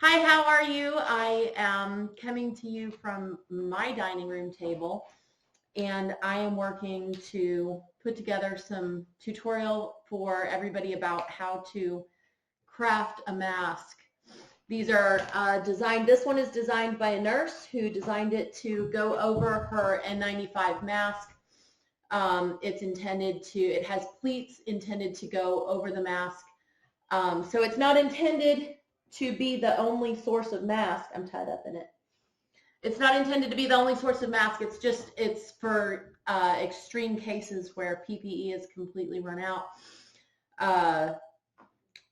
Hi, how are you? I am coming to you from my dining room table, and I am working to put together some tutorial for everybody about how to craft a mask. These are designed, this one is designed by a nurse who designed it to go over her N95 mask. It has pleats intended to go over the mask. So it's not intended to be the only source of mask. I'm tied up in it. It's not intended to be the only source of mask. It's for extreme cases where PPE is completely run out,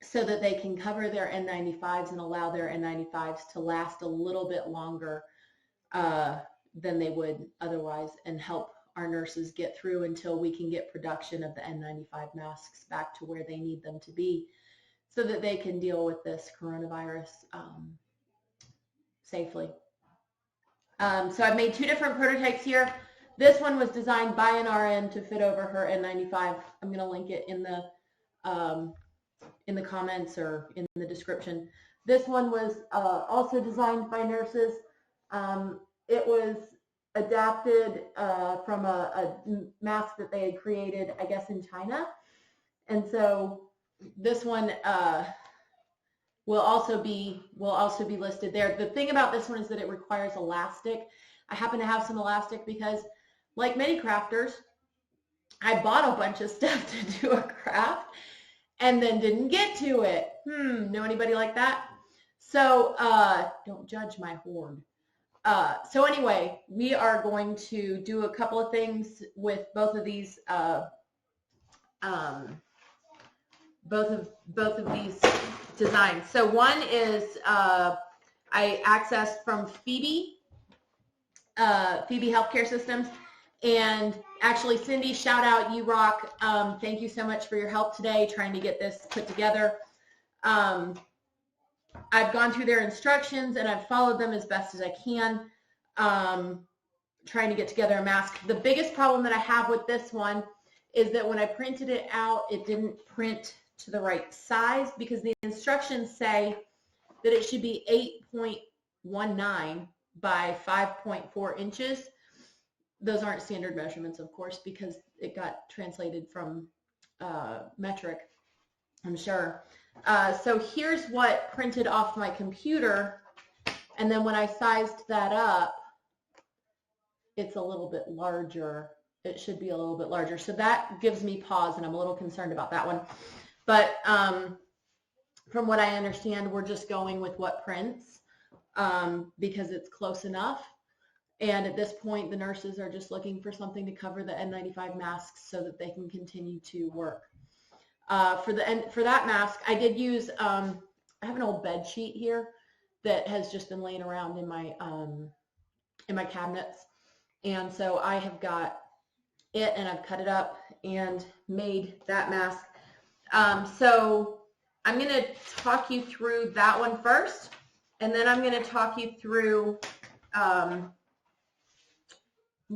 so that they can cover their N95s and allow their N95s to last a little bit longer than they would otherwise, and help our nurses get through until we can get production of the N95 masks back to where they need them to be, so that they can deal with this coronavirus safely. So I've made two different prototypes here. This one was designed by an RN to fit over her N95. I'm going to link it in the comments or in the description. This one was also designed by nurses. It was adapted from a mask that they had created, I guess, in China. And so this one will also be listed there. The thing about this one is that it requires elastic. I happen to have some elastic because, like many crafters, I bought a bunch of stuff to do a craft and then didn't get to it. Know anybody like that? So don't judge my hoard. So anyway, we are going to do a couple of things with both of these both of these designs. So one is I accessed from Phoebe Healthcare Systems, and actually, Cindy, shout out, you rock. Thank you so much for your help today trying to get this put together. I've gone through their instructions and I've followed them as best as I can, trying to get together a mask. The biggest problem that I have with this one is that when I printed it out, it didn't print to the right size, because the instructions say that it should be 8.19 by 5.4 inches. Those aren't standard measurements, of course, because it got translated from metric, I'm sure. So here's what printed off my computer, and then when I sized that up, it's a little bit larger. It should be a little bit larger. So that gives me pause, and I'm a little concerned about that one. But from what I understand, we're just going with what prints because it's close enough. And at this point, the nurses are just looking for something to cover the N95 masks so that they can continue to work. For that mask, I did use, I have an old bed sheet here that has just been laying around in my cabinets. And so I have got it, and I've cut it up and made that mask. So I'm going to talk you through that one first, and then I'm going to talk you through, no,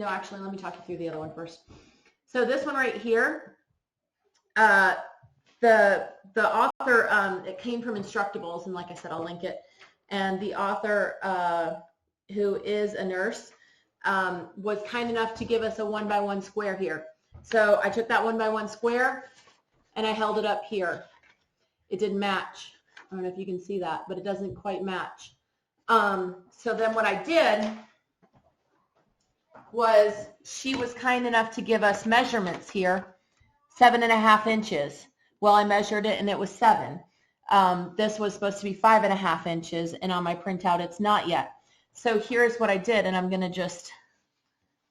actually, let me talk you through the other one first. So this one right here, the author, it came from Instructables, and like I said, I'll link it. And the author, who is a nurse, was kind enough to give us a 1x1 square here. So I took that 1x1 square and I held it up here. It didn't match. I don't know if you can see that, but it doesn't quite match. So then what I did was, she was kind enough to give us measurements here, 7.5 inches. Well, I measured it and it was 7. This was supposed to be 5.5 inches, and on my printout it's not yet. So here's what I did, and I'm going to just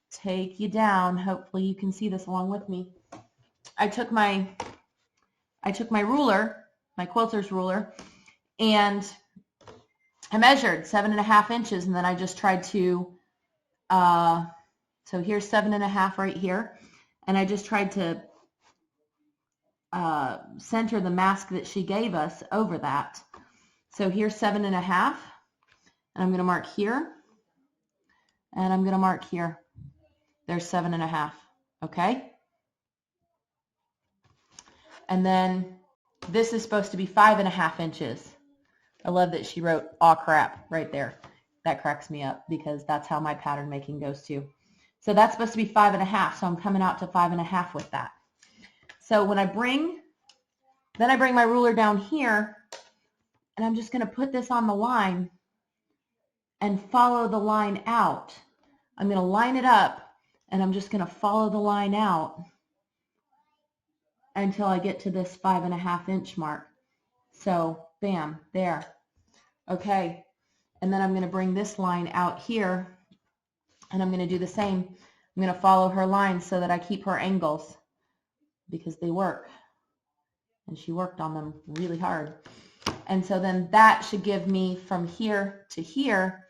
take you down. Hopefully you can see this along with me. I took my ruler, my quilter's ruler, and I measured 7.5 inches, and then I just tried to, so here's 7.5 right here, and I just tried to center the mask that she gave us over that. So here's 7.5, and I'm going to mark here, and I'm going to mark here. There's 7.5, okay? And then this is supposed to be 5.5 inches. I love that she wrote "aw crap" right there. That cracks me up because that's how my pattern making goes too. So that's supposed to be 5.5. So I'm coming out to 5.5 with that. So when I bring my ruler down here, and I'm just going to put this on the line and follow the line out. I'm going to line it up, and I'm just going to follow the line out until I get to this 5.5 inch mark. So bam, there. Okay, and then I'm going to bring this line out here, and I'm going to do the same. I'm going to follow her line so that I keep her angles because they work, and she worked on them really hard. And so then that should give me from here to here,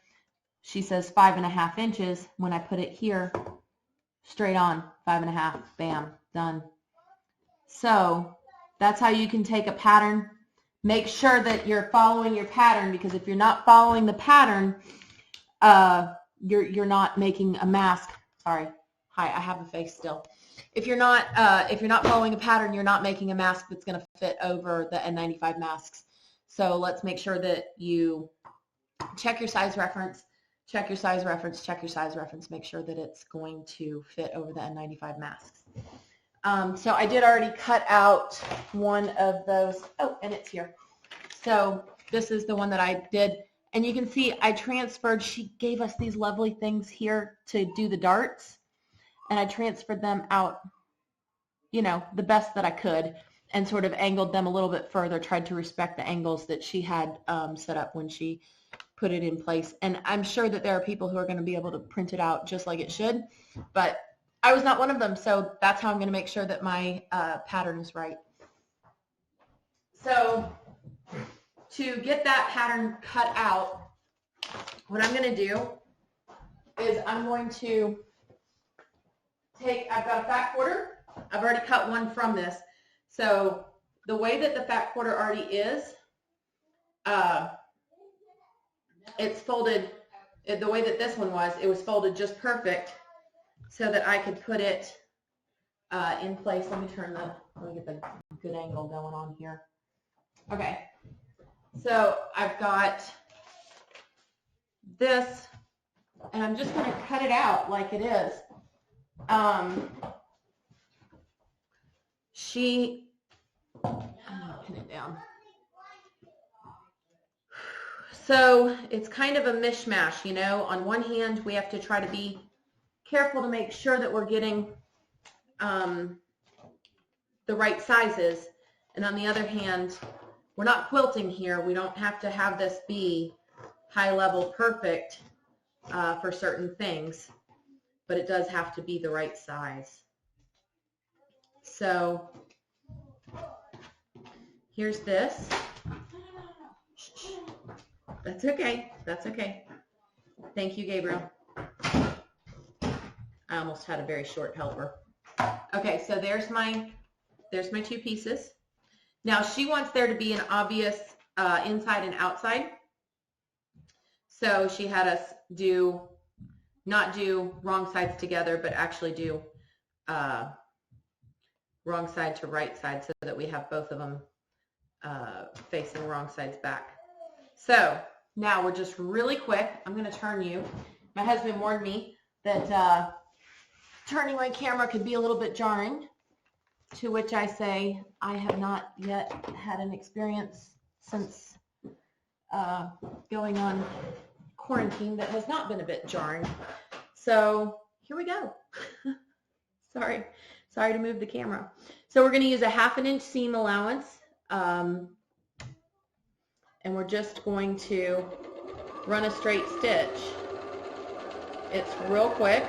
she says 5.5 inches. When I put it here, straight on, 5.5, bam, done. So that's how you can take a pattern. Make sure that you're following your pattern, because if you're not following the pattern, you're not making a mask. Sorry, hi, I have a face still. If you're not following a pattern, you're not making a mask that's going to fit over the N95 masks. So let's make sure that you check your size reference, check your size reference, check your size reference. Make sure that it's going to fit over the N95 masks. So I did already cut out one of those. Oh, and it's here. So this is the one that I did. And you can see I transferred. She gave us these lovely things here to do the darts. And I transferred them out, you know, the best that I could, and sort of angled them a little bit further, tried to respect the angles that she had set up when she put it in place. And I'm sure that there are people who are going to be able to print it out just like it should, but I was not one of them, so that's how I'm going to make sure that my pattern is right. So to get that pattern cut out, what I'm going to do is I'm going to take, I've got a fat quarter. I've already cut one from this. So the way that the fat quarter already is, it's folded, the way that this one was, it was folded just perfect so that I could put it in place. Let me get the good angle going on here. Okay, so I've got this, and I'm just going to cut it out like it is. I'm going to pin it down. So it's kind of a mishmash, you know. On one hand, we have to try to be careful to make sure that we're getting the right sizes. And on the other hand, we're not quilting here. We don't have to have this be high level perfect for certain things, but it does have to be the right size. So here's this. That's okay. That's okay. Thank you, Gabriel. I almost had a very short helper. Okay, so there's my two pieces. Now she wants there to be an obvious inside and outside. So she had us not do wrong sides together, but actually do wrong side to right side so that we have both of them facing wrong sides back. So now we're just really quick. I'm going to turn you. My husband warned me that turning my camera could be a little bit jarring, to which I say I have not yet had an experience since going on quarantine that has not been a bit jarring. So here we go. Sorry to move the camera. So we're going to use a 1/2 inch seam allowance, and we're just going to run a straight stitch. It's real quick.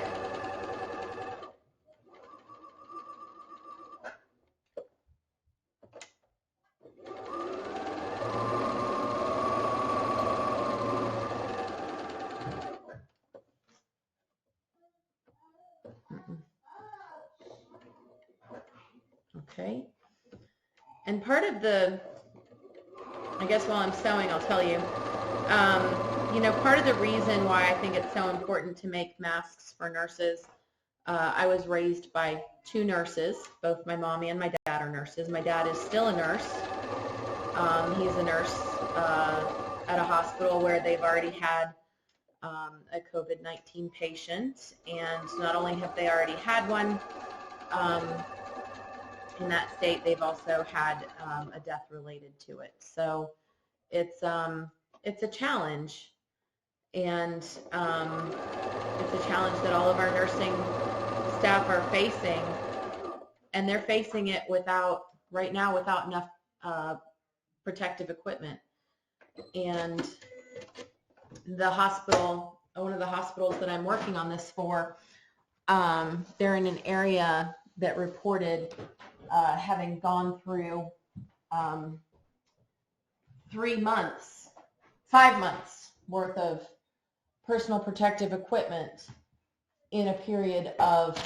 Okay. And part of the, I guess while I'm sewing, I'll tell you, you know, part of the reason why I think it's so important to make masks for nurses, I was raised by 2 nurses. Both my mommy and my dad are nurses. My dad is still a nurse. He's a nurse hospital where they've already had a COVID-19 patient, and not only have they already had one in that state, they've also had a death related to it. So it's a challenge, and it's a challenge that all of our nursing staff are facing, and they're facing it right now without enough protective equipment. And the hospital, one of the hospitals that I'm working on this for, they're in an area that reported having gone through 5 months worth of personal protective equipment in a period of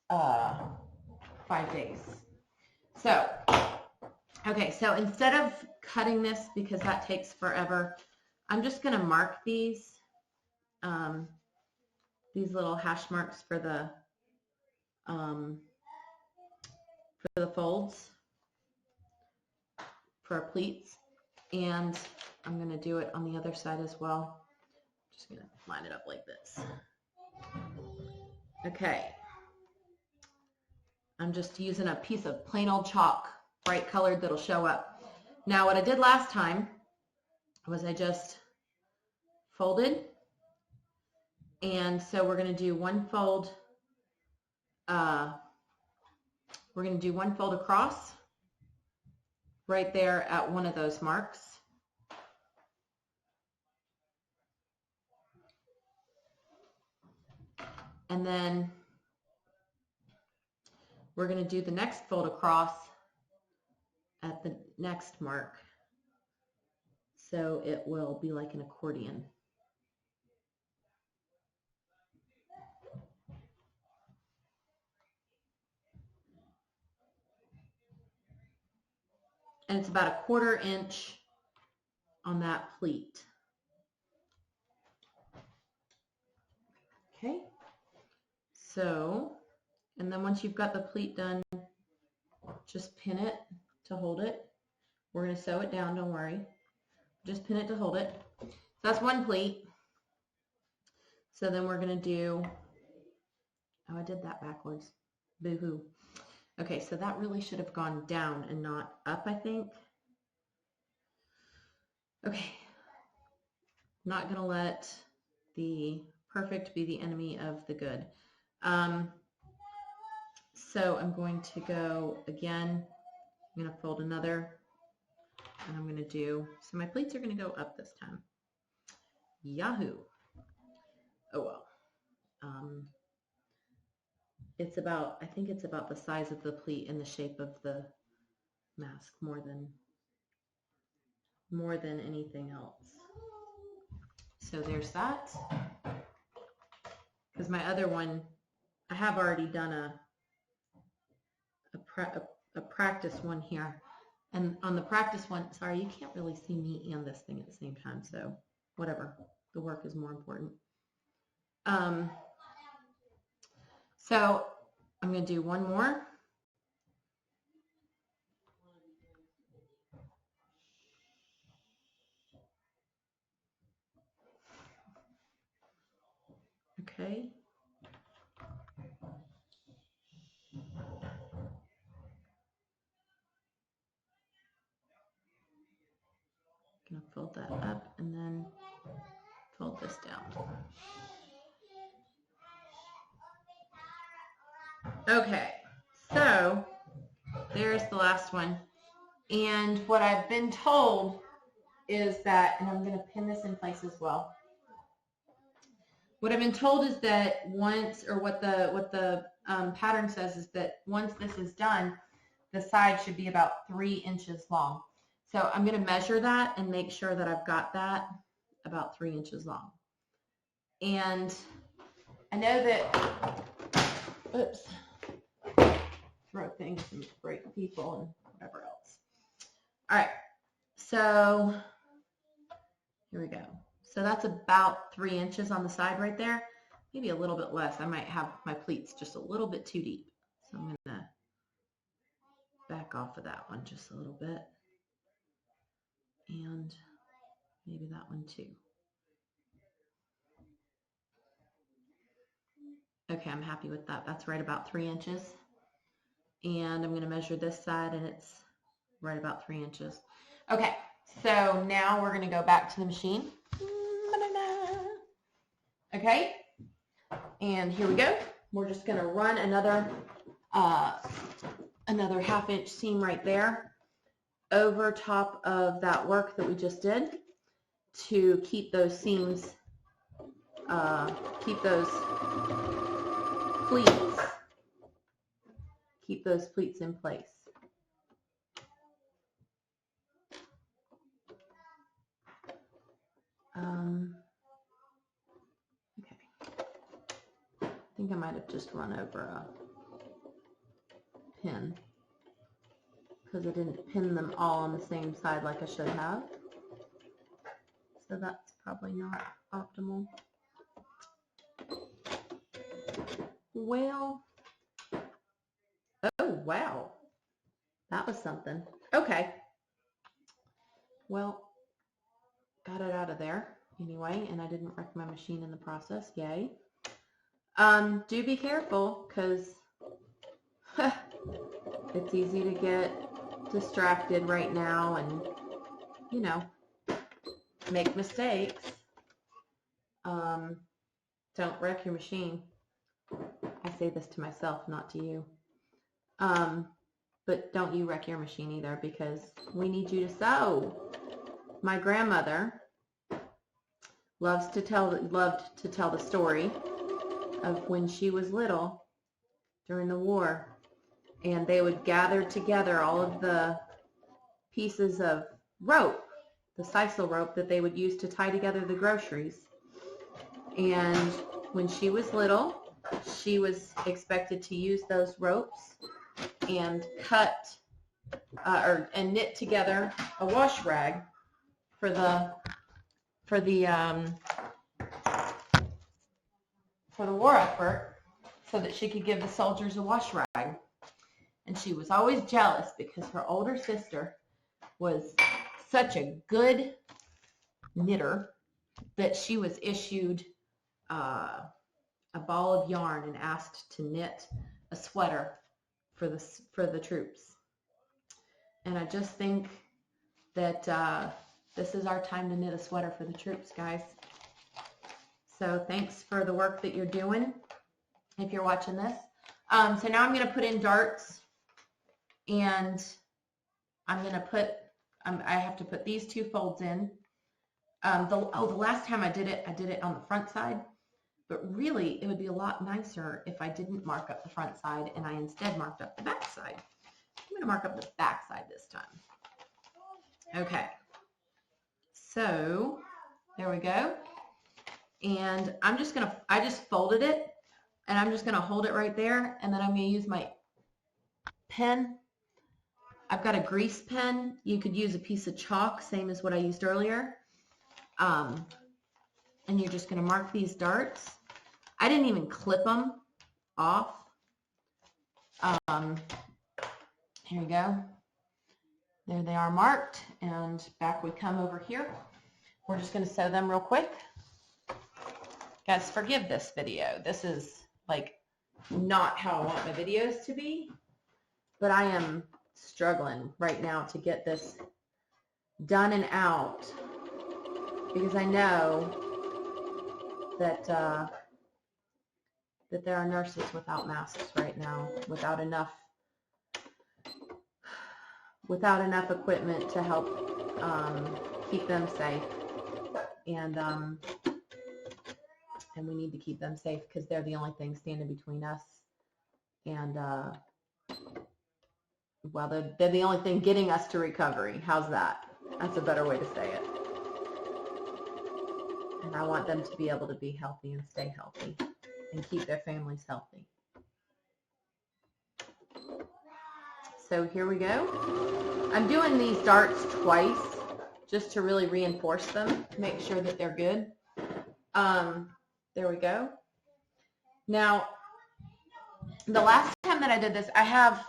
5 days. So, okay, so instead of cutting this, because that takes forever, I'm just going to mark these little hash marks for the folds for our pleats, and I'm going to do it on the other side as well. Just going to line it up like this. Okay. I'm just using a piece of plain old chalk, bright colored, that'll show up. Now what I did last time was I just folded, and so we're going to do one fold. We're going to do one fold across right there at one of those marks. And then we're going to do the next fold across at the next mark. So it will be like an accordion. And it's about 1/4 inch on that pleat. Okay. So, and then once you've got the pleat done, just pin it to hold it. We're going to sew it down, don't worry. Just pin it to hold it. So that's one pleat. So then we're going to do, oh, I did that backwards. Boo-hoo. Okay, so that really should have gone down and not up, I think. Okay. I'm not going to let the perfect be the enemy of the good. So I'm going to go again. I'm going to fold another, and I'm going to do, so my pleats are going to go up this time. Yahoo. Oh well. It's about, I think it's about the size of the pleat and the shape of the mask more than anything else. So there's that. Because my other one, I have already done a practice one here. And on the practice one, sorry, you can't really see me and this thing at the same time, so whatever. The work is more important. So I'm going to do one more. Okay. I'm going to fold that up and then fold this down. Okay, so there's the last one. And what I've been told is that, and I'm going to pin this in place as well. What I've been told is that once, or what the pattern says is that once this is done, the side should be about 3 inches long. So I'm going to measure that and make sure that I've got that about 3 inches long. And I know that, oops, throat things and break people and whatever else. All right, so here we go. So that's about 3 inches on the side right there, maybe a little bit less. I might have my pleats just a little bit too deep. So I'm going to back off of that one just a little bit. And Maybe that one too. Okay, I'm happy with that. That's right about 3 inches. And I'm going to measure this side, and it's right about 3 inches. Okay, so now we're going to go back to the machine. Okay, and here we go. We're just going to run another 1/2 inch seam right there over top of that work that we just did to keep those seams, keep those pleats in place. Okay. I think I might have just run over a pin because I didn't pin them all on the same side like I should have. So that's probably not optimal. Well, oh wow, that was something. Okay. Well, got it out of there anyway, and I didn't wreck my machine in the process. Yay. Do be careful because it's easy to get distracted right now and, you know, make mistakes. Don't wreck your machine. I say this to myself, not to you. But don't you wreck your machine either, because we need you to sew. My grandmother loved to tell the story of when she was little during the war, and they would gather together all of the pieces of rope, the sisal rope that they would use to tie together the groceries. And when she was little, she was expected to use those ropes and cut and knit together a wash rag for the war effort, so that she could give the soldiers a wash rag. And she was always jealous because her older sister was such a good knitter that she was issued a ball of yarn and asked to knit a sweater for the troops. And I just think that this is our time to knit a sweater for the troops, guys. So thanks for the work that you're doing if you're watching this. So now I'm going to put in darts, and I'm going to put, I have to put these 2 folds in. The last time I did it on the front side, but really it would be a lot nicer if I didn't mark up the front side and I instead marked up the back side. I'm going to mark up the back side this time. Okay, so there we go. And I just folded it, and I'm just going to hold it right there, and then I'm going to use my pen. I've got a grease pen. You could use a piece of chalk, same as what I used earlier. And you're just going to mark these darts. I didn't even clip them off. Here we go. There they are marked, and back we come over here. We're just going to sew them real quick. Guys, forgive this video. This is like not how I want my videos to be, but I am struggling right now to get this done and out, because I know that that there are nurses without masks right now, without enough equipment to help keep them safe, and we need to keep them safe because they're the only thing standing between us and well, they're the only thing getting us to recovery. How's that? That's a better way to say it. And I want them to be able to be healthy and stay healthy and keep their families healthy. So here we go. I'm doing these darts twice just to really reinforce them, make sure that they're good. There we go. Now, the last time that I did this, I have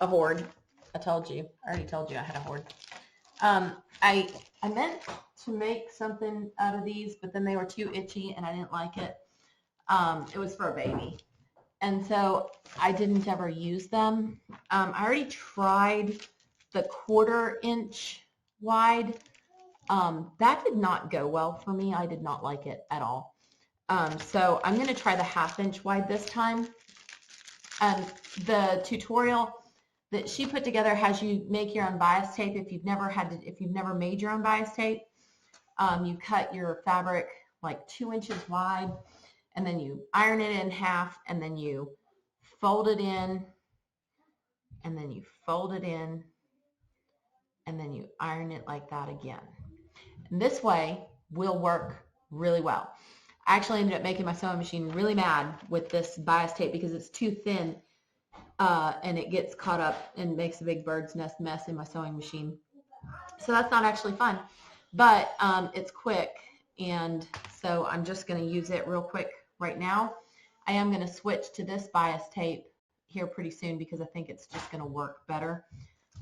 a hoard. I already told you I had a hoard. I meant to make something out of these, but then they were too itchy and I didn't like it. It was for a baby. And so I didn't ever use them. I already tried the 1/4 inch wide. That did not go well for me. I did not like it at all. So I'm going to try the 1/2 inch wide this time. The tutorial that she put together has you make your own bias tape. If you've never made your own bias tape, you cut your fabric like 2 inches wide, and then you iron it in half, and then you fold it in, and then you fold it in, and then you iron it like that again. And this way will work really well. I actually ended up making my sewing machine really mad with this bias tape because it's too thin, and it gets caught up and makes a big bird's nest mess in my sewing machine. So that's not actually fun, but it's quick, and so I'm just going to use it real quick right now. I am going to switch to this bias tape here pretty soon because I think it's just going to work better,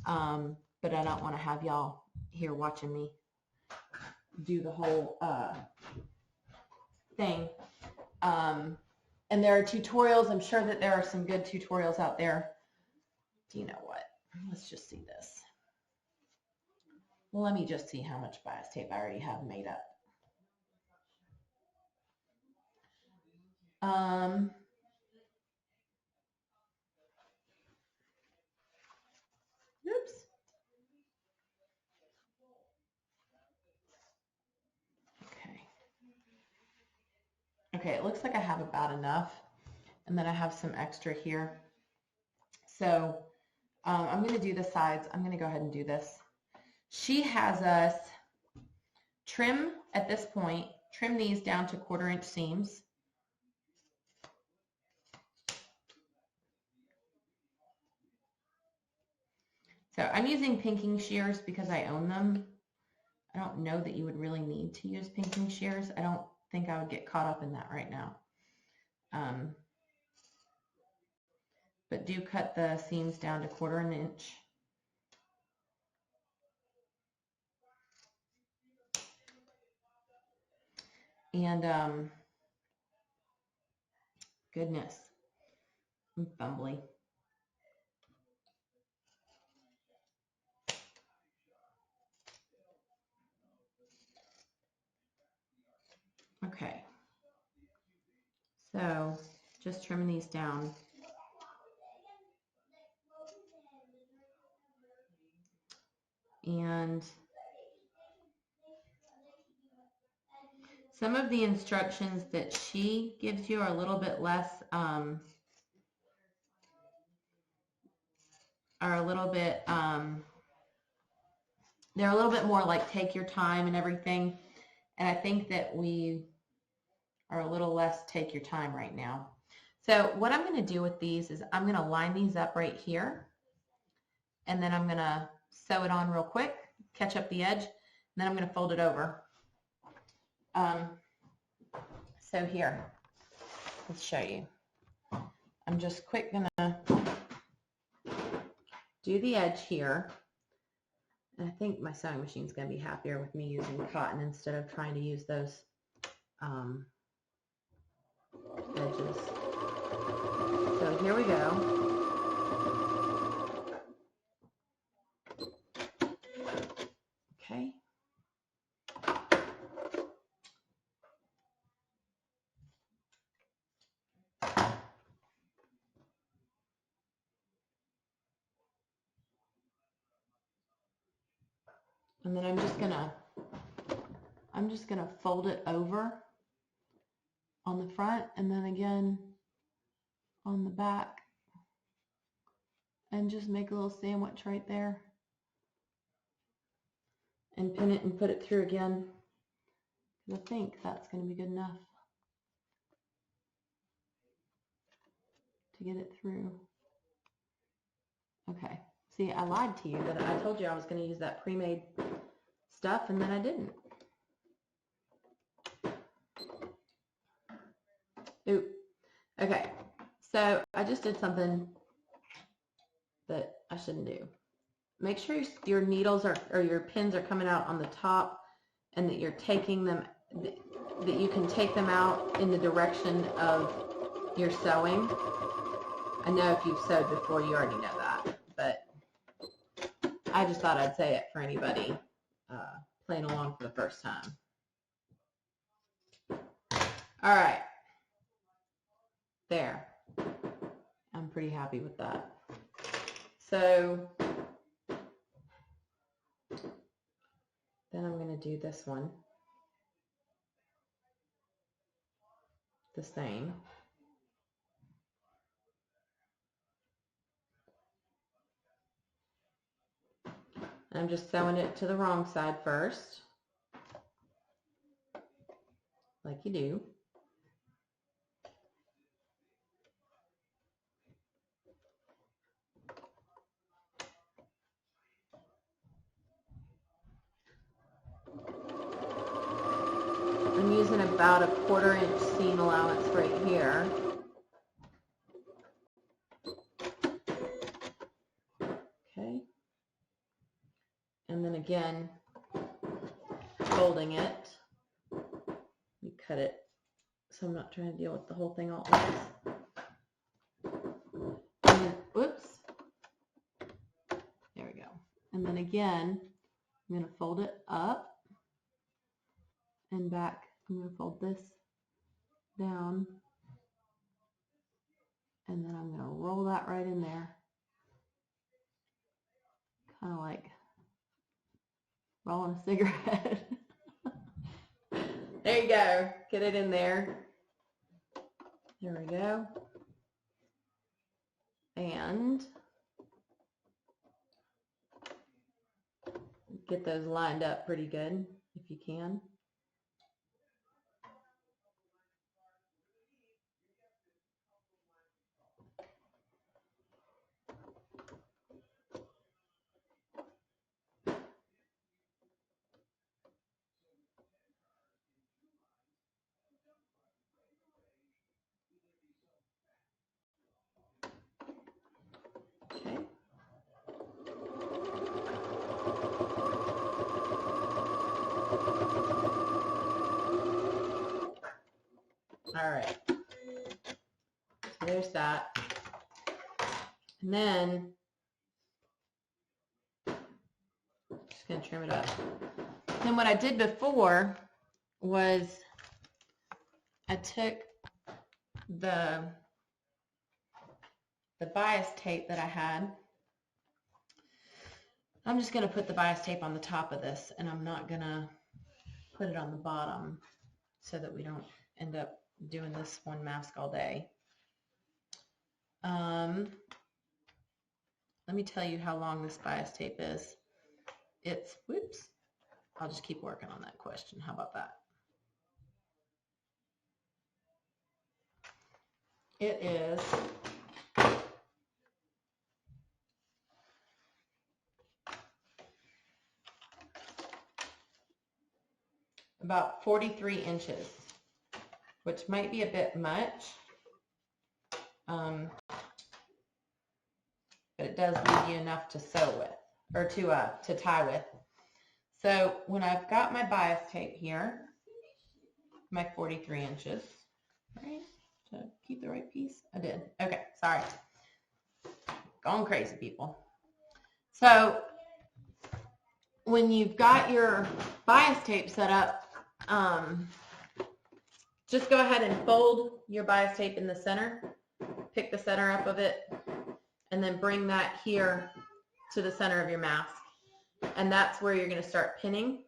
but I don't want to have y'all here watching me do the whole thing. And there are tutorials. I'm sure that there are some good tutorials out there. Do you know what? Let's just see this. Well, let me just see how much bias tape I already have made up. Oops. Okay, it looks like I have about enough, and then I have some extra here. So I'm going to do the sides. I'm going to go ahead and do this. She has us trim at this point, trim these down to 1/4 inch seams. So I'm using pinking shears because I own them. I don't know that you would really need to use pinking shears. I don't think I would get caught up in that right now. But do cut the seams down to 1/4 inch. And goodness, I'm fumbly. Okay, so just trimming these down. And some of the instructions that she gives you are a little bit less, they're a little bit more like take your time and everything. And I think that we are a little less take your time right now. So what I'm going to do with these is I'm going to line these up right here, and then I'm going to sew it on real quick, catch up the edge, and then I'm going to fold it over. So here, let's show you. I'm just quick going to do the edge here. And I think my sewing machine's going to be happier with me using cotton instead of trying to use those edges. So here we go. Okay. And then I'm just gonna fold it over on the front and then again on the back and just make a little sandwich right there and pin it and put it through again. I think that's going to be good enough to get it through. Okay. See, I lied to you. That I told you I was going to use that pre-made stuff, and then I didn't. Oop. Okay. So I just did something that I shouldn't do. make sure your needles or your pins are coming out on the top, and that you're taking them, that you can take them out in the direction of your sewing. I know if you've sewed before, you already know that, but I just thought I'd say it for anybody playing along for the first time. All right, there. I'm pretty happy with that. So then I'm going to do this one the same. I'm just sewing it to the wrong side first, like you do. I'm using about a 1/4 inch seam allowance right here. Okay. And then again, folding it. You cut it so I'm not trying to deal with the whole thing all at once. And then, whoops. There we go. And then again, I'm going to fold it up and back. I'm going to fold this down, and then I'm going to roll that right in there, kind of like rolling a cigarette. There you go. Get it in there. There we go. And get those lined up pretty good if you can. Okay. All right. So there's that. And then just going to trim it up. Then what I did before was I took the bias tape that I had. I'm just going to put the bias tape on the top of this, and I'm not going to put it on the bottom so that we don't end up doing this one mask all day. Let me tell you how long this bias tape is. It's, whoops, I'll just keep working on that question. How about that? It is about 43 inches, which might be a bit much, but it does leave you enough to sew with, or to tie with. So when I've got my bias tape here, my 43 inches, right? To keep the right piece? I did. Okay, sorry. Going crazy, people. So when you've got your bias tape set up, just go ahead and fold your bias tape in the center, pick the center up of it, and then bring that here to the center of your mask. And that's where you're going to start pinning.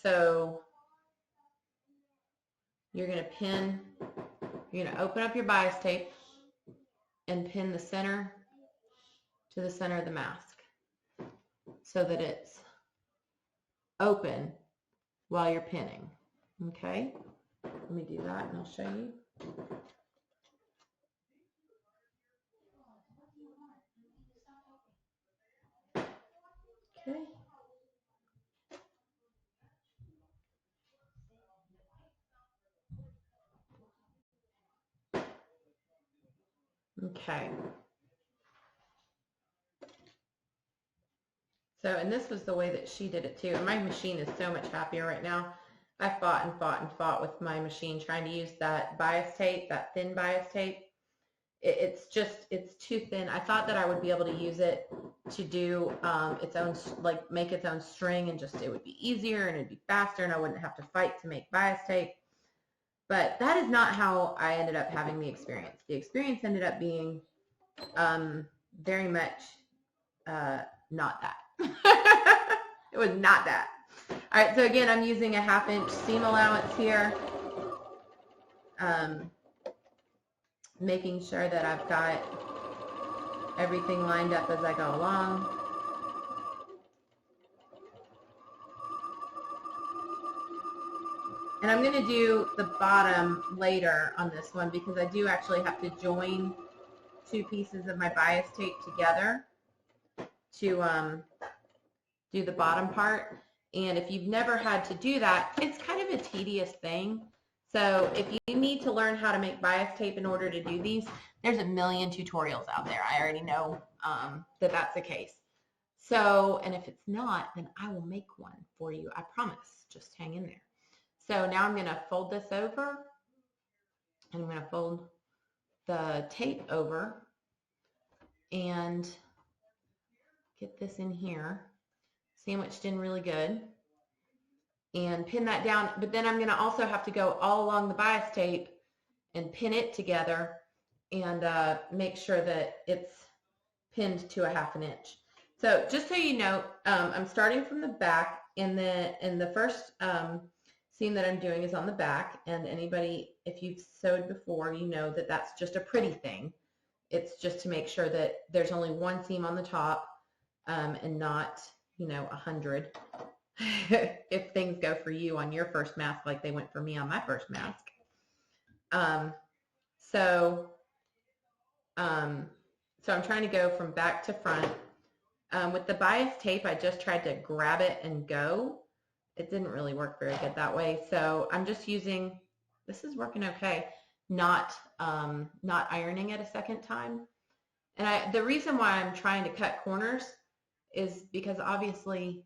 So you're going to pin, you're going to open up your bias tape and pin the center to the center of the mask so that it's open while you're pinning. Okay, let me do that and I'll show you. Okay. Okay. So, and this was the way that she did it too. And my machine is so much happier right now. I fought and fought and fought with my machine trying to use that bias tape, that thin bias tape. It's too thin. I thought that I would be able to use it to do its own, like make its own string, and just it would be easier and it'd be faster and I wouldn't have to fight to make bias tape. But that is not how I ended up having the experience. The experience ended up being very much not that. It was not that. All right, so again, I'm using a 1/2 inch seam allowance here. Making sure that I've got everything lined up as I go along. And I'm going to do the bottom later on this one because I do actually have to join 2 pieces of my bias tape together to do the bottom part. And if you've never had to do that, it's kind of a tedious thing. So if you need to learn how to make bias tape in order to do these, there's a million tutorials out there. I already know that that's the case. So, and if it's not, then I will make one for you. I promise. Just hang in there. So now I'm going to fold this over, and I'm going to fold the tape over and get this in here, sandwiched in really good, and pin that down. But then I'm going to also have to go all along the bias tape and pin it together and make sure that it's pinned to a 1/2 inch. So just so you know, I'm starting from the back, and the first seam that I'm doing is on the back. And anybody, if you've sewed before, you know that that's just a pretty thing. It's just to make sure that there's only one seam on the top and not, 100. If things go for you on your first mask like they went for me on my first mask. So I'm trying to go from back to front. With the bias tape, I just tried to grab it and go. It didn't really work very good that way. So I'm just using, this is working okay, not ironing it a second time. And the reason why I'm trying to cut corners is because obviously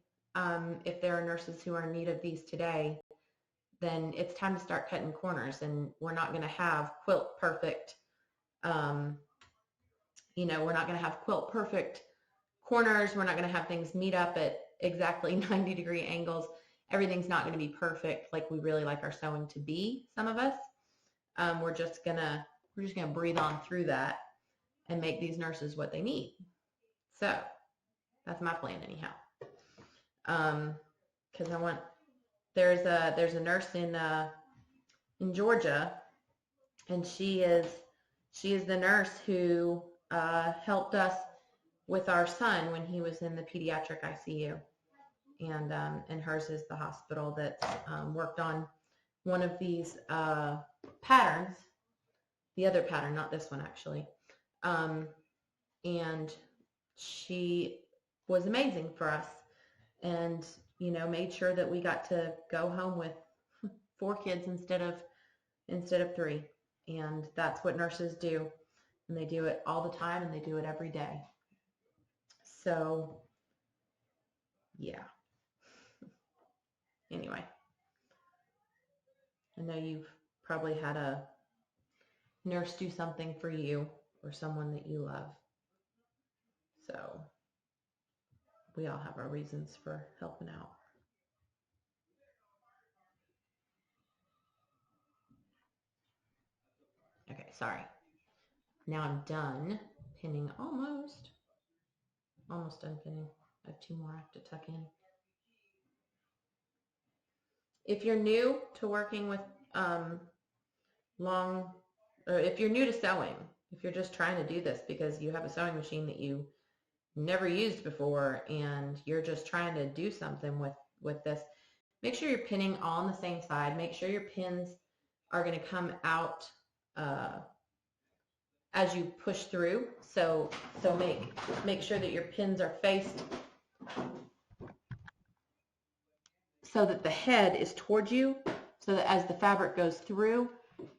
if there are nurses who are in need of these today, then it's time to start cutting corners, and we're not going to have quilt perfect, we're not going to have quilt perfect corners. We're not going to have things meet up at exactly 90-degree angles. Everything's not going to be perfect like we really like our sewing to be, some of us. We're just gonna breathe on through that and make these nurses what they need. So that's my plan anyhow. Because there's a nurse in Georgia, and she is the nurse who helped us with our son when he was in the pediatric ICU, and hers is the hospital that worked on one of these patterns, the other pattern, not this one actually, and she was amazing for us, and made sure that we got to go home with 4 kids instead of 3, and that's what nurses do, and they do it all the time, and they do it every day. So yeah. Anyway, I know you've probably had a nurse do something for you or someone that you love. So we all have our reasons for helping out. Okay, sorry. Now I'm done pinning, almost done pinning. I have 2 more I have to tuck in. If you're new to working with or if you're new to sewing, if you're just trying to do this because you have a sewing machine that you never used before and you're just trying to do something with this, make sure you're pinning all on the same side. Make sure your pins are going to come out as you push through. So make sure that your pins are faced so that the head is towards you, so that as the fabric goes through,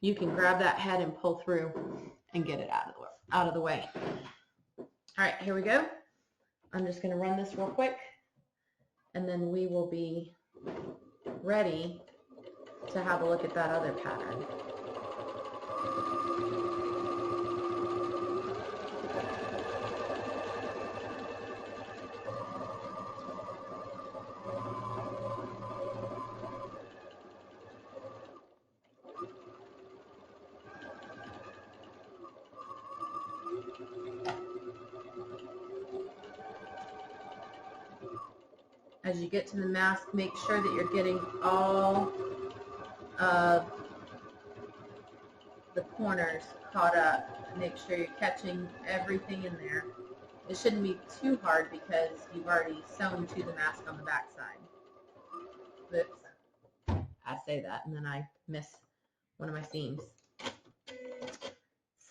you can grab that head and pull through and get it out of the way. All right, here we go. I'm just going to run this real quick and then we will be ready to have a look at that other pattern. As you get to the mask, make sure that you're getting all of the corners caught up. Make sure you're catching everything in there. It shouldn't be too hard because you've already sewn to the mask on the back side. Oops. I say that and then I miss one of my seams.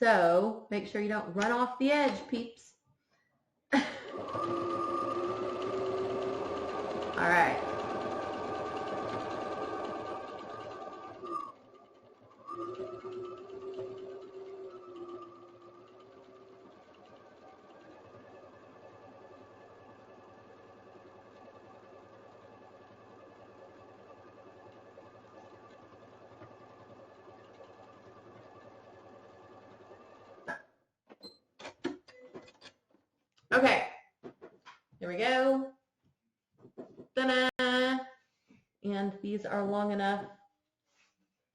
So make sure you don't run off the edge, peeps. All right. Okay, here we go. Ta-da! And these are long enough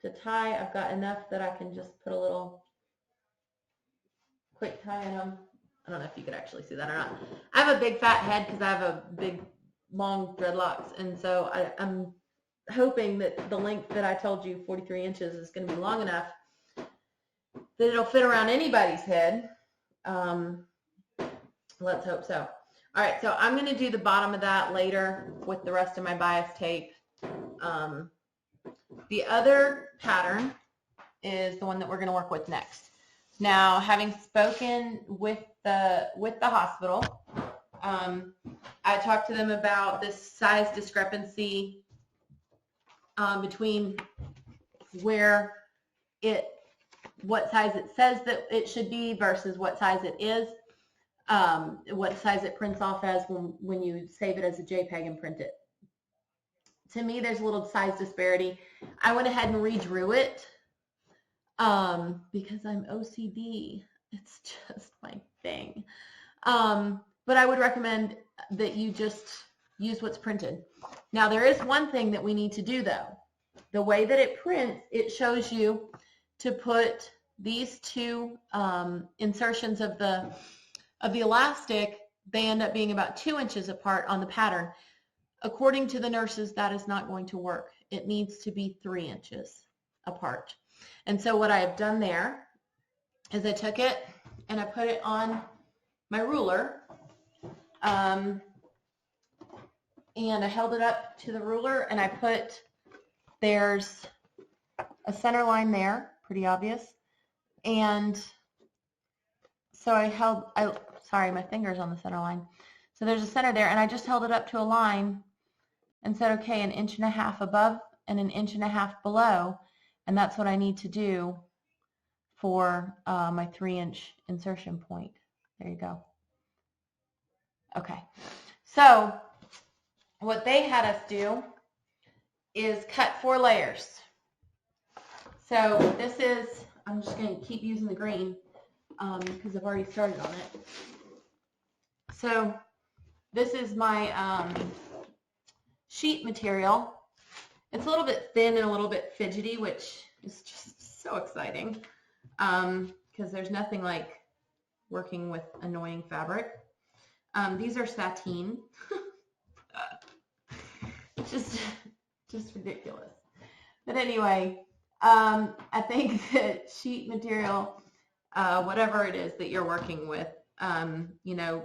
to tie. I've got enough that I can just put a little quick tie in them. I don't know if you could actually see that or not. I have a big fat head because I have a big long dreadlocks, and so I'm hoping that the length that I told you, 43 inches, is going to be long enough that it'll fit around anybody's head. Let's hope so. All right, so I'm going to do the bottom of that later with the rest of my bias tape. The other pattern is the one that we're going to work with next. Now, having spoken with the hospital, I talked to them about this size discrepancy between what size it says that it should be versus what size it is. What size it prints off as when you save it as a JPEG and print it. To me, there's a little size disparity. I went ahead and redrew it because I'm OCD. It's just my thing. But I would recommend that you just use what's printed. Now, there is one thing that we need to do, though. The way that it prints, it shows you to put these two insertions of the elastic. They end up being about 2 inches apart on the pattern. According to the nurses, that is not going to work. It needs to be 3 inches apart. And so what I have done there is I took it and I put it on my ruler, and I held it up to the ruler, and I put, there's a center line there, pretty obvious, and so sorry, my finger's on the center line. So there's a center there, and I just held it up to a line and said, okay, 1.5 inches above and 1.5 inches below, and that's what I need to do for my 3-inch insertion point. There you go. Okay, so what they had us do is cut 4 layers. So this is, I'm just going to keep using the green because I've already started on it. So this is my sheet material. It's a little bit thin and a little bit fidgety, which is just so exciting because there's nothing like working with annoying fabric. These are sateen. just ridiculous. But anyway, I think that sheet material, whatever it is that you're working with, you know,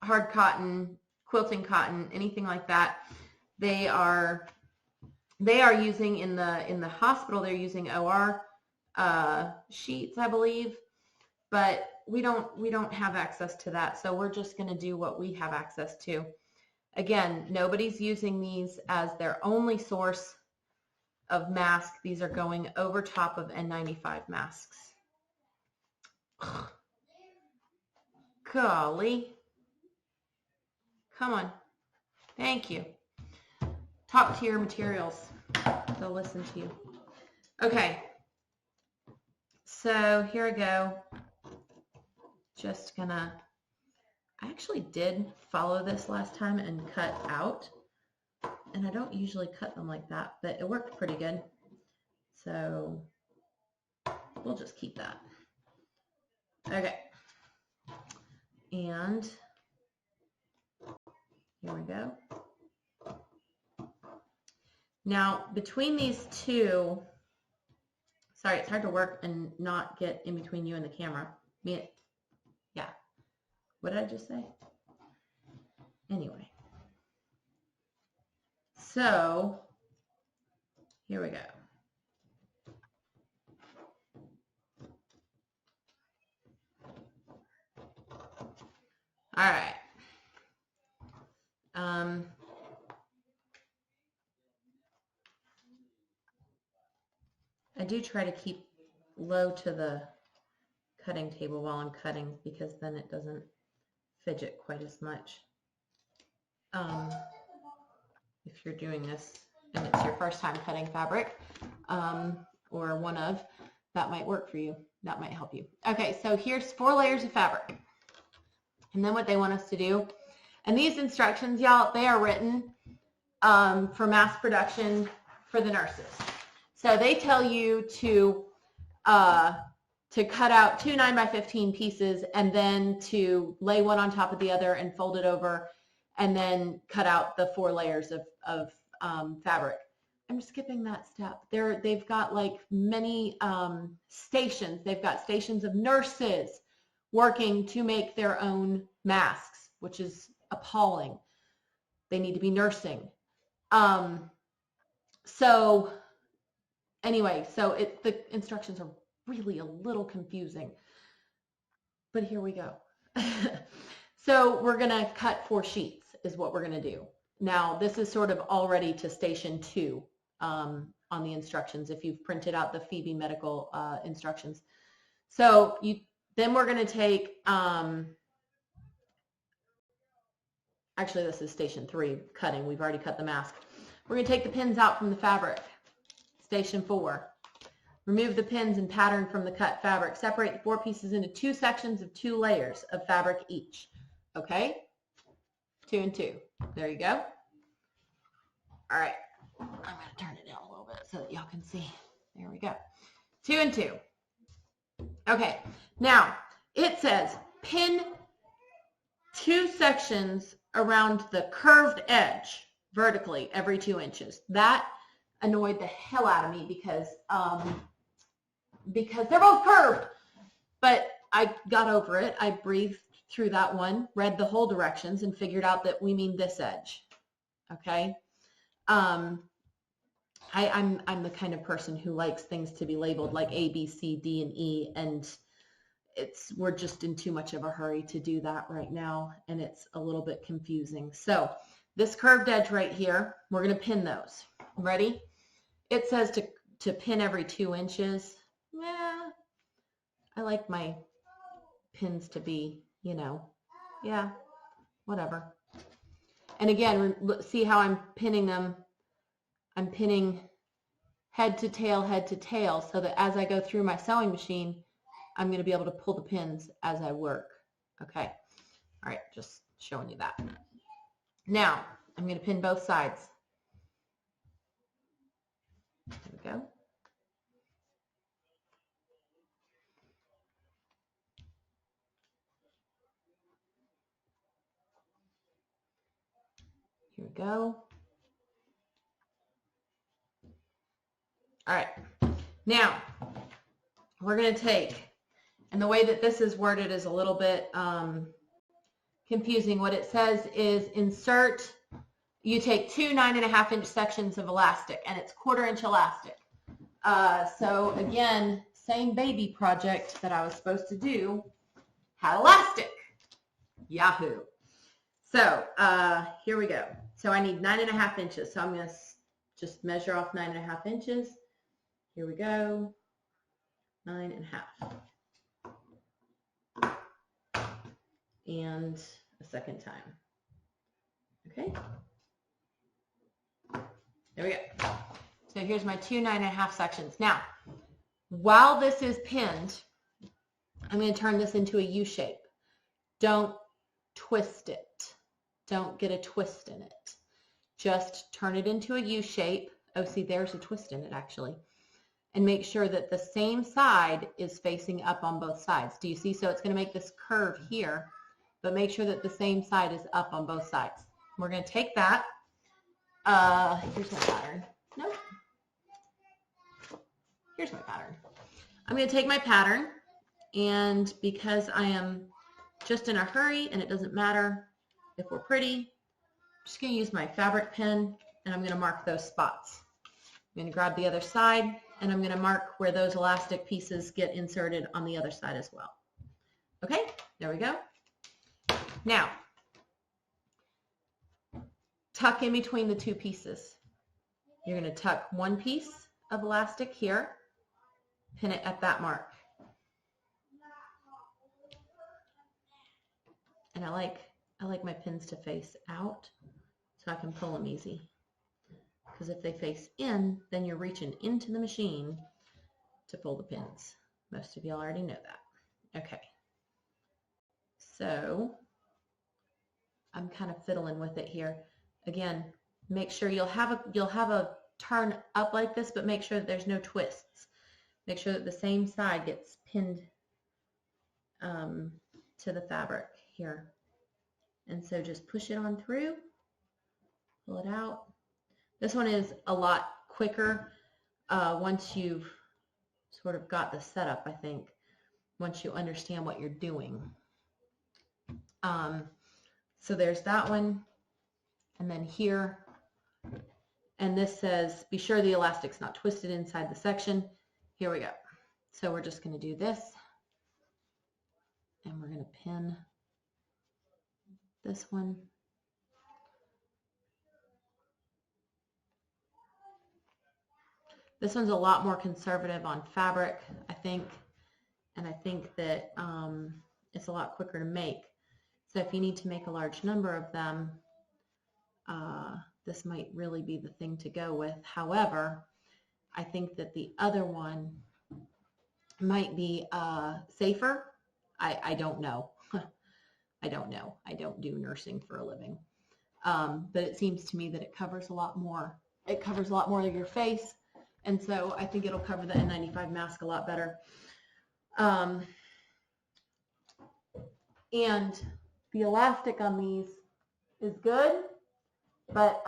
hard cotton, quilting cotton, anything like that, they are using in the hospital, they're using OR sheets, I believe, but we don't have access to that, so we're just going to do what we have access to. Again, nobody's using these as their only source of mask. These are going over top of N95 masks. Golly. Come on. Thank you. Top tier materials. They'll listen to you. Okay. So here I go. Just gonna, I actually did follow this last time and cut out. And I don't usually cut them like that, but it worked pretty good. So we'll just keep that. Okay. And here we go. Now, between these two, sorry, it's hard to work and not get in between you and the camera. Yeah. What did I just say? Anyway. So, here we go. All right. I do try to keep low to the cutting table while I'm cutting because then it doesn't fidget quite as much. If you're doing this and it's your first time cutting fabric, or one of, that might work for you. That might help you. Okay, so here's 4 layers of fabric. And then what they want us to do, and these instructions, y'all, they are written for mass production for the nurses. So they tell you to cut out 2 9x15 pieces and then to lay one on top of the other and fold it over and then cut out the 4 layers of fabric. I'm skipping that step. They've got like many stations. They've got stations of nurses working to make their own masks, which is appalling. They need to be nursing. So anyway, so the instructions are really a little confusing, but here we go. So we're going to cut 4 sheets is what we're going to do. Now, this is sort of already to station 2 on the instructions if you've printed out the Phoebe medical instructions. So then we're going to take, actually this is station 3, cutting. We've already cut the mask. We're going to take the pins out from the fabric. Station 4. Remove the pins and pattern from the cut fabric. Separate the 4 pieces into 2 sections of 2 layers of fabric each. Okay? 2 and 2. There you go. All right. I'm going to turn it down a little bit so that y'all can see. There we go. 2 and 2. Okay. Now, it says pin 2 sections around the curved edge vertically every 2 inches. That annoyed the hell out of me because they're both curved. But I got over it. I breathed through that one, read the whole directions, and figured out that we mean this edge. Okay? I'm the kind of person who likes things to be labeled like A, B, C, D, and E, and we're just in too much of a hurry to do that right now, and it's a little bit confusing. So this curved edge right here, we're going to pin those. Ready? It says to pin every 2 inches. Yeah, I like my pins to be, yeah, whatever. And again, see how I'm pinning them? I'm pinning head to tail, so that as I go through my sewing machine, I'm going to be able to pull the pins as I work. Okay. All right, just showing you that. Now, I'm going to pin both sides. There we go. Here we go. All right. Now, we're going to take, and the way that this is worded is a little bit confusing. What it says is insert, you take 2 9.5-inch sections of elastic, and it's 1/4 inch elastic. So again, same baby project that I was supposed to do had elastic. Yahoo. So here we go. So I need 9.5 inches. So I'm going to just measure off 9.5 inches. Here we go. 9.5. And a second time. Okay. There we go. So here's my 2 9.5 sections. Now, while this is pinned, I'm going to turn this into a U shape. Don't twist it. Don't get a twist in it. Just turn it into a U shape. Oh, see, there's a twist in it actually. And make sure that the same side is facing up on both sides. Do you see? So it's going to make this curve here, but make sure that the same side is up on both sides. We're going to take that. Here's my pattern. Nope. Here's my pattern. I'm going to take my pattern, and because I am just in a hurry and it doesn't matter if we're pretty, I'm just going to use my fabric pen, and I'm going to mark those spots. I'm going to grab the other side, and I'm going to mark where those elastic pieces get inserted on the other side as well. Okay, there we go. Now, tuck in between the two pieces. You're going to tuck one piece of elastic here, pin it at that mark. And I like my pins to face out so I can pull them easy. Because if they face in, then you're reaching into the machine to pull the pins. Most of you already know that. Okay. So I'm kind of fiddling with it here. Again, make sure you'll have a turn up like this, but make sure that there's no twists. Make sure that the same side gets pinned to the fabric here. And so just push it on through, pull it out. This one is a lot quicker once you've sort of got the setup, I think, once you understand what you're doing. So there's that one, and then here, and this says, be sure the elastic's not twisted inside the section. Here we go. So we're just going to do this, and we're going to pin this one. This one's a lot more conservative on fabric, I think, and I think that it's a lot quicker to make. So if you need to make a large number of them, this might really be the thing to go with. However, I think that the other one might be safer. I don't know. I don't know. I don't do nursing for a living. But it seems to me that it covers a lot more. It covers a lot more of your face. And so I think it'll cover the N95 mask a lot better. And the elastic on these is good, but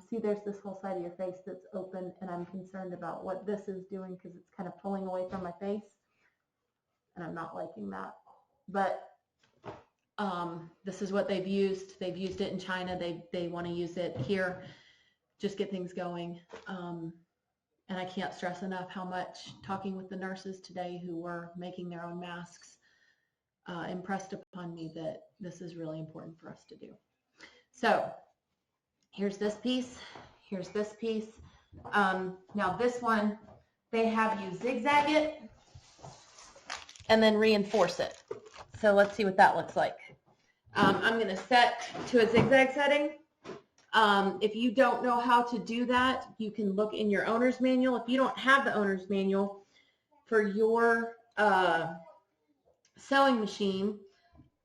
see, there's this whole side of your face that's open, and I'm concerned about what this is doing because it's kind of pulling away from my face, and I'm not liking that. But this is what they've used. They've used it in China. They want to use it here. Just get things going. And I can't stress enough how much talking with the nurses today who were making their own masks impressed upon me that this is really important for us to do. So here's this piece. Here's this piece. Now this one, they have you zigzag it and then reinforce it. So let's see what that looks like. I'm going to set to a zigzag setting. If you don't know how to do that, you can look in your owner's manual. If you don't have the owner's manual for your sewing machine,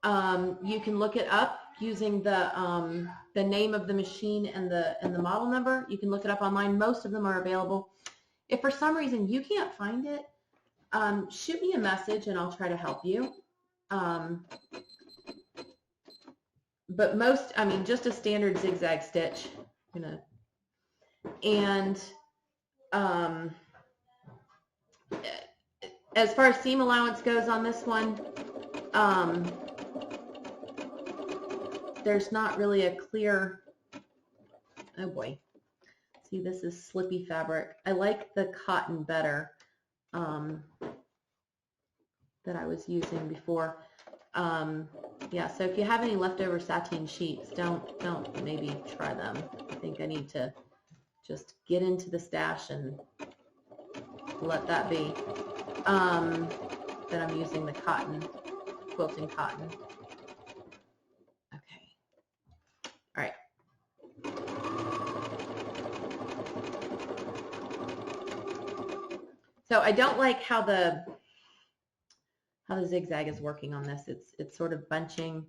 you can look it up using the name of the machine and the model number. You can look it up online. Most of them are available. If for some reason you can't find it, shoot me a message and I'll try to help you. But most, I mean, just a standard zigzag stitch, and as far as seam allowance goes on this one, there's not really a clear, oh boy, see, this is slippy fabric. I like the cotton better that I was using before. Yeah, so if you have any leftover sateen sheets, don't maybe try them. I think I need to just get into the stash and let that be. That I'm using the cotton, quilting cotton. Okay. All right. So I don't like how the zigzag is working on this. It's sort of bunching,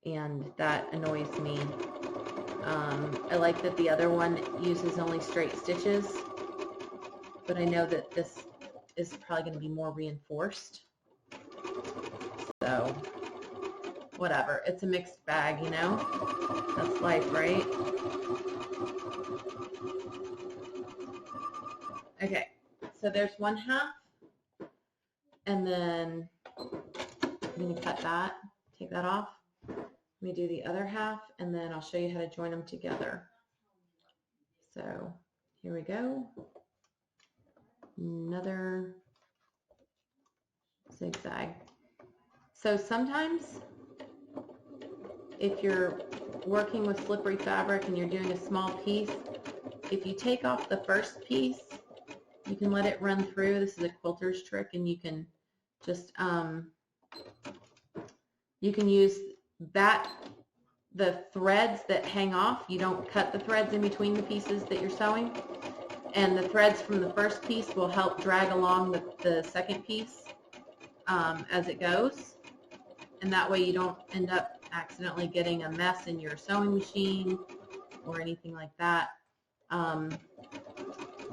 and that annoys me. I like that the other one uses only straight stitches, but I know that this is probably going to be more reinforced. So whatever, it's a mixed bag, you know, that's life, right? Okay, so there's one half, and then I'm going to cut that, take that off. Let me do the other half, and then I'll show you how to join them together. So here we go. Another zigzag. So sometimes if you're working with slippery fabric and you're doing a small piece, if you take off the first piece, you can let it run through. This is a quilter's trick, and you can just you can use that, the threads that hang off, you don't cut the threads in between the pieces that you're sewing, and the threads from the first piece will help drag along the second piece as it goes, and that way you don't end up accidentally getting a mess in your sewing machine or anything like that.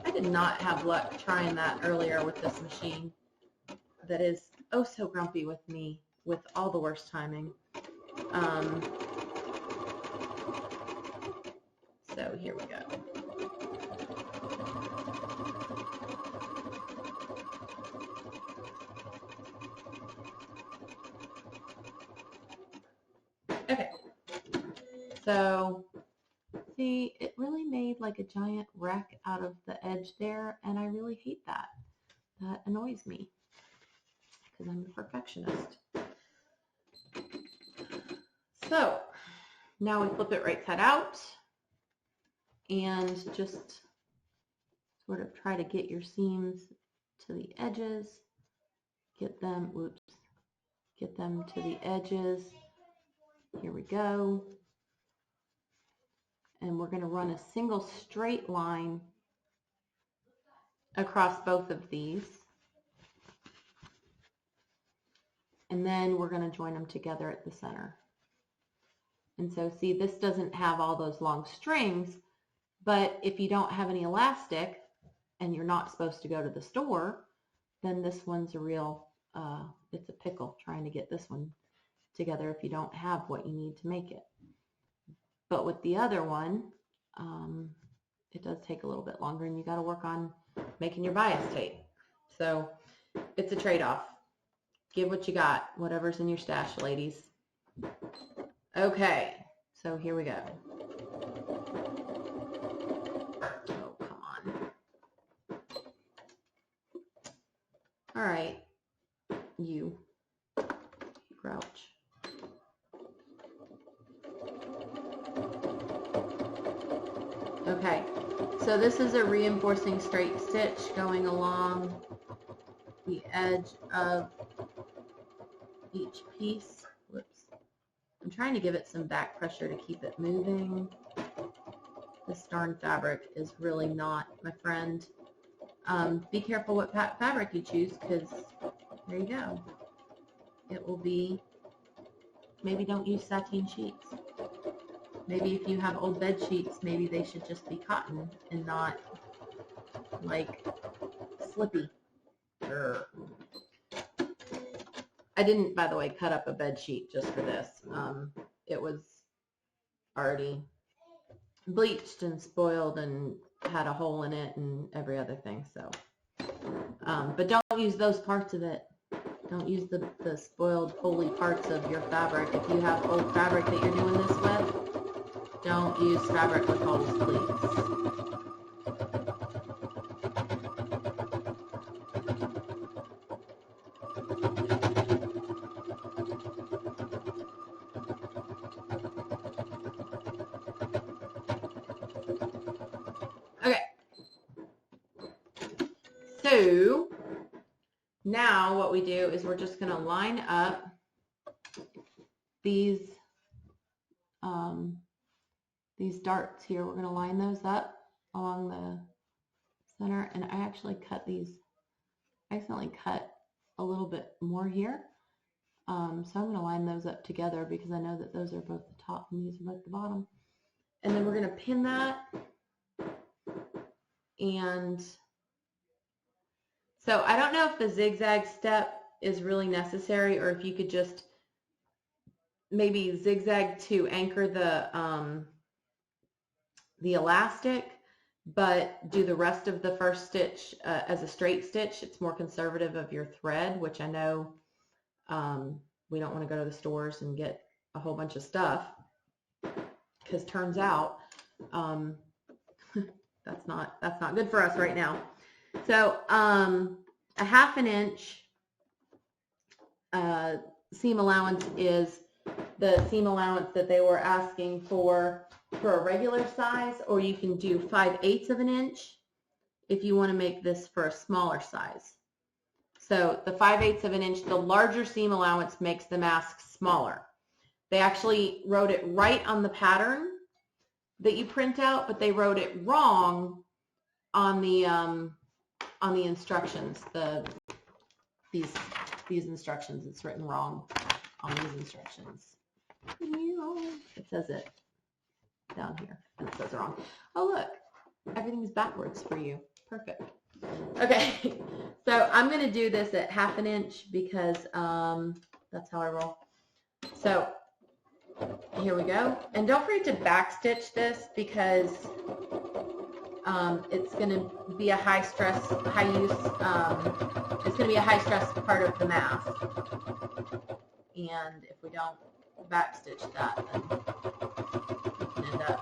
I did not have luck trying that earlier with this machine that is oh so grumpy with me with all the worst timing. So here we go. Okay, so see, it really made like a giant wreck out of the edge there, and I really hate that. That annoys me because I'm a perfectionist. So now we flip it right side out and just sort of try to get your seams to the edges, get them, whoops, get them to the edges. Here we go. And we're going to run a single straight line across both of these. And then we're going to join them together at the center. And so see, this doesn't have all those long strings, but if you don't have any elastic and you're not supposed to go to the store, then this one's a real, it's a pickle trying to get this one together if you don't have what you need to make it. But with the other one, it does take a little bit longer, and you got to work on making your bias tape. So it's a trade-off. Give what you got, whatever's in your stash, ladies. Okay, so here we go. Oh, come on. All right, you grouch. Okay, so this is a reinforcing straight stitch going along the edge of each piece. Whoops. I'm trying to give it some back pressure to keep it moving. This darn fabric is really not my friend. Be careful what fabric you choose, because there you go. It will be, maybe don't use sateen sheets. Maybe if you have old bed sheets, maybe they should just be cotton and not like slippy. Urgh. I didn't, by the way, cut up a bed sheet just for this. It was already bleached and spoiled and had a hole in it and every other thing. So, but don't use those parts of it. Don't use the spoiled, holy parts of your fabric. If you have old fabric that you're doing this with, don't use fabric with holes, please. Okay. So now what we do is we're just going to line up these darts here. We're going to line those up along the center, and I actually cut these accidentally cut a little bit more here. So I'm going to line those up together because I know that those are both the top and these are both the bottom. And then we're going to pin that. And so I don't know if the zigzag step is really necessary, or if you could just maybe zigzag to anchor the elastic, but do the rest of the first stitch as a straight stitch. It's more conservative of your thread, which I know we don't want to go to the stores and get a whole bunch of stuff, because turns out that's not good for us right now. So a 1/2 inch seam allowance is the seam allowance that they were asking for a regular size, or you can do 5/8 of an inch if you want to make this for a smaller size. So the 5/8 of an inch, the larger seam allowance makes the mask smaller. They actually wrote it right on the pattern that you print out, but they wrote it wrong on the instructions. These instructions, it's written wrong on these instructions. It says it down here, and it says it wrong. Oh, look, everything's backwards for you. Perfect. Okay, so I'm going to do this at 1/2 inch because that's how I roll. So here we go. And don't forget to backstitch this, because it's going to be a high stress, high use, it's going to be a high stress part of the mask. And if we don't backstitch that, then we can end up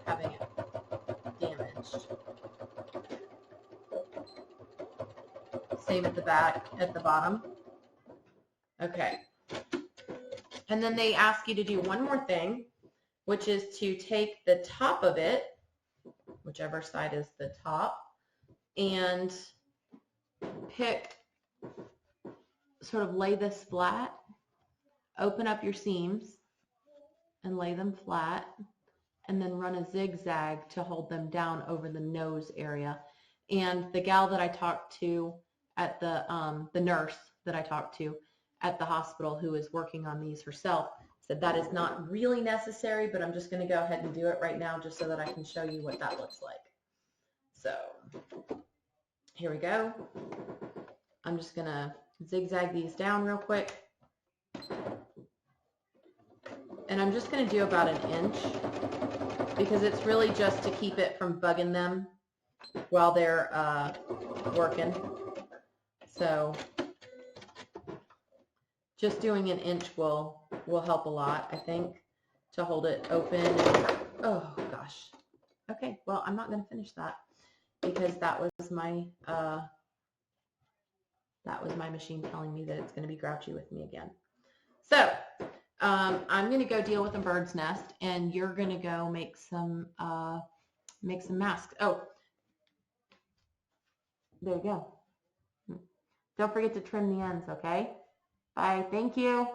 having it damaged. Same at the back, at the bottom. Okay. And then they ask you to do one more thing, which is to take the top of it, whichever side is the top, and sort of lay this flat, open up your seams and lay them flat, and then run a zigzag to hold them down over the nose area. And the gal that I talked to at the nurse that I talked to at the hospital, who is working on these herself, said that is not really necessary, but I'm just going to go ahead and do it right now just so that I can show you what that looks like. So here we go. I'm just going to zigzag these down real quick. And I'm just going to do about 1 inch, because it's really just to keep it from bugging them while they're working. So just doing 1 inch will help a lot, I think, to hold it open. Oh gosh. Okay, well, I'm not going to finish that because that was my machine telling me that it's going to be grouchy with me again. So I'm going to go deal with a bird's nest, and you're going to go make some masks. Oh, there you go. Don't forget to trim the ends, okay? Bye. Thank you.